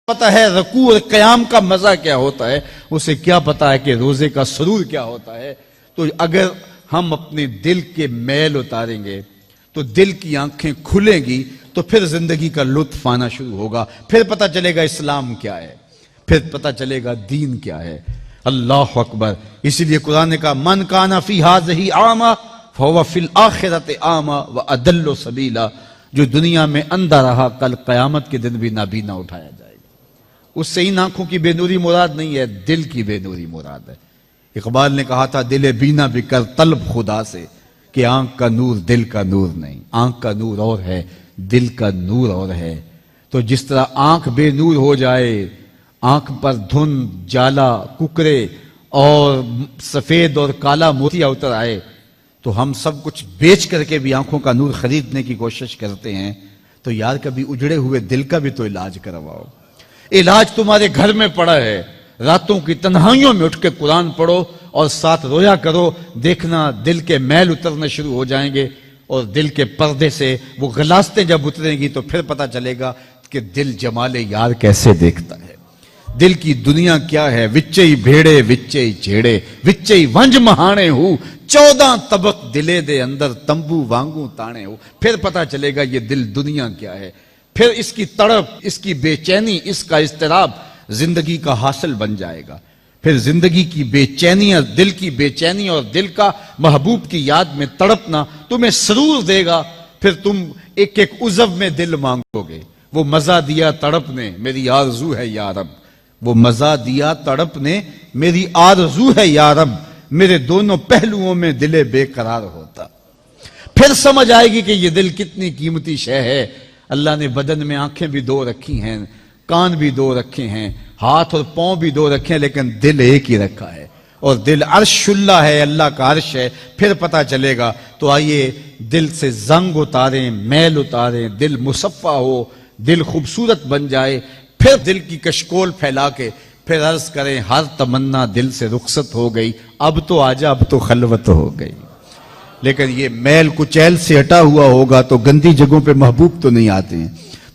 پتا ہے رکوع اور قیام کا مزہ کیا ہوتا ہے، اسے کیا پتا ہے کہ روزے کا سرور کیا ہوتا ہے۔ تو اگر ہم اپنے دل کے میل اتاریں گے تو دل کی آنکھیں کھلیں گی، تو پھر زندگی کا لطف آنا شروع ہوگا، پھر پتا چلے گا اسلام کیا ہے، پھر پتا چلے گا دین کیا ہے۔ اللہ اکبر۔ اسی لیے قرآن نے کہا من کان فی ھذہ اعمی فہو فی الآخرۃ اعمی واضل سبیلا، جو دنیا میں اندھا رہا کل قیامت کے دن بھی نابینا اٹھایا جائے گا۔ اس سے ان آنکھوں کی بے نوری مراد نہیں ہے، دل کی بے نوری مراد ہے۔ اقبال نے کہا تھا دل بینا بھی کر طلب خدا سے، کہ آنکھ کا نور دل کا نور نہیں، آنکھ کا نور اور ہے، دل کا نور اور ہے۔ تو جس طرح آنکھ بے نور ہو جائے، آنکھ پر دھند، جالا، ککرے اور سفید اور کالا موتیا اتر آئے، تو ہم سب کچھ بیچ کر کے بھی آنکھوں کا نور خریدنے کی کوشش کرتے ہیں۔ تو یار کبھی اجڑے ہوئے دل کا بھی تو علاج کرواؤ۔ علاج تمہارے گھر میں پڑا ہے، راتوں کی تنہائیوں میں اٹھ کے قرآن پڑھو اور ساتھ رویا کرو، دیکھنا دل کے میل اترنے شروع ہو جائیں گے، اور دل کے پردے سے وہ غلاستیں جب اتریں گی تو پھر پتا چلے گا کہ دل جمال یار کیسے دیکھتا ہے، دل کی دنیا کیا ہے۔ وچئی بھیڑے وچئی جھیڑے وچئی ونج مہانے ہو، 14 طبق دلے دے اندر تمبو وانگو تانے ہو، پھر پتا چلے گا یہ دل دنیا کیا ہے۔ پھر اس کی تڑپ، اس کی بے چینی، اس کا اضطراب زندگی کا حاصل بن جائے گا۔ پھر زندگی کی بے چینی، دل کی بے چینی اور دل کا محبوب کی یاد میں تڑپنا تمہیں سرور دے گا۔ پھر تم ایک ایک عضو میں دل مانگو گے۔ وہ مزہ دیا تڑپ نے میری آرزو ہے یا رب، وہ مزہ دیا تڑپ نے میری آرزو ہے یا رب، میرے دونوں پہلوؤں میں دل بے قرار ہوتا۔ پھر سمجھ آئے گی کہ یہ دل کتنی قیمتی شے ہے۔ اللہ نے بدن میں آنکھیں بھی دو رکھی ہیں، کان بھی دو رکھے ہیں، ہاتھ اور پاؤں بھی دو رکھے ہیں، لیکن دل ایک ہی رکھا ہے، اور دل عرش اللہ ہے، اللہ کا عرش ہے۔ پھر پتا چلے گا۔ تو آئیے دل سے زنگ اتاریں، میل اتاریں، دل مصفا ہو، دل خوبصورت بن جائے، پھر دل کی کشکول پھیلا کے پھر عرض کریں ہر تمنا دل سے رخصت ہو گئی، اب تو آجا، اب تو خلوت ہو گئی۔ لیکن یہ میل کچیل سے ہٹا ہوا ہوگا تو گندی جگہوں پہ محبوب تو نہیں آتے ہیں۔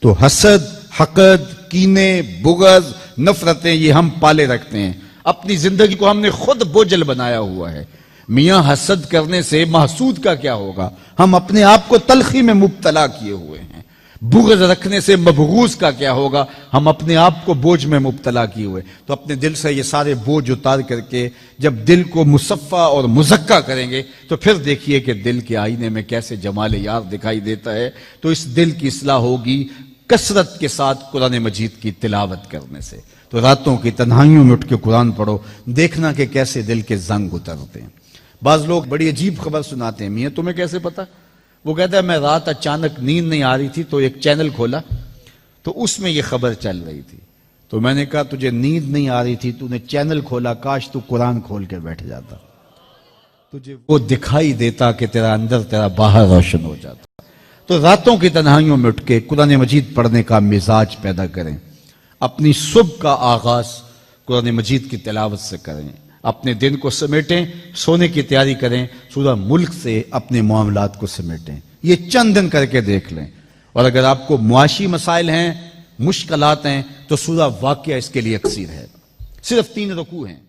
تو حسد، حقد، کینے، بغض، نفرتیں یہ ہم پالے رکھتے ہیں۔ اپنی زندگی کو ہم نے خود بوجھل بنایا ہوا ہے۔ میاں حسد کرنے سے محسود کا کیا ہوگا؟ ہم اپنے آپ کو تلخی میں مبتلا کیے ہوئے ہیں۔ بغض رکھنے سے مبغوض کا کیا ہوگا؟ ہم اپنے آپ کو بوجھ میں مبتلا کیے ہوئے۔ تو اپنے دل سے یہ سارے بوجھ اتار کر کے جب دل کو مصفا اور مزکا کریں گے تو پھر دیکھیے کہ دل کے آئینے میں کیسے جمال یار دکھائی دیتا ہے۔ تو اس دل کی اصلاح ہوگی کثرت کے ساتھ قرآن مجید کی تلاوت کرنے سے۔ تو راتوں کی تنہائیوں میں اٹھ کے قرآن پڑھو، دیکھنا کہ کیسے دل کے زنگ اترتے ہیں۔ بعض لوگ بڑی عجیب خبر سناتے ہیں، میاں تمہیں کیسے پتا؟ وہ کہتا ہے میں رات اچانک نیند نہیں آ رہی تھی تو ایک چینل کھولا تو اس میں یہ خبر چل رہی تھی، تو میں نے کہا تجھے نیند نہیں آ رہی تھی، تو نے چینل کھولا، کاش تو قرآن کھول کے بیٹھ جاتا، تجھے وہ دکھائی دیتا کہ تیرا اندر تیرا باہر روشن ہو جاتا۔ تو راتوں کی تنہائیوں میں اٹھ کے قرآن مجید پڑھنے کا مزاج پیدا کریں، اپنی صبح کا آغاز قرآن مجید کی تلاوت سے کریں، اپنے دن کو سمیٹیں، سونے کی تیاری کریں، سورہ ملک سے اپنے معاملات کو سمیٹیں۔ یہ چند دن کر کے دیکھ لیں۔ اور اگر آپ کو معاشی مسائل ہیں، مشکلات ہیں، تو سورہ واقعہ اس کے لیے اکثیر ہے، صرف 3 رکوع ہیں۔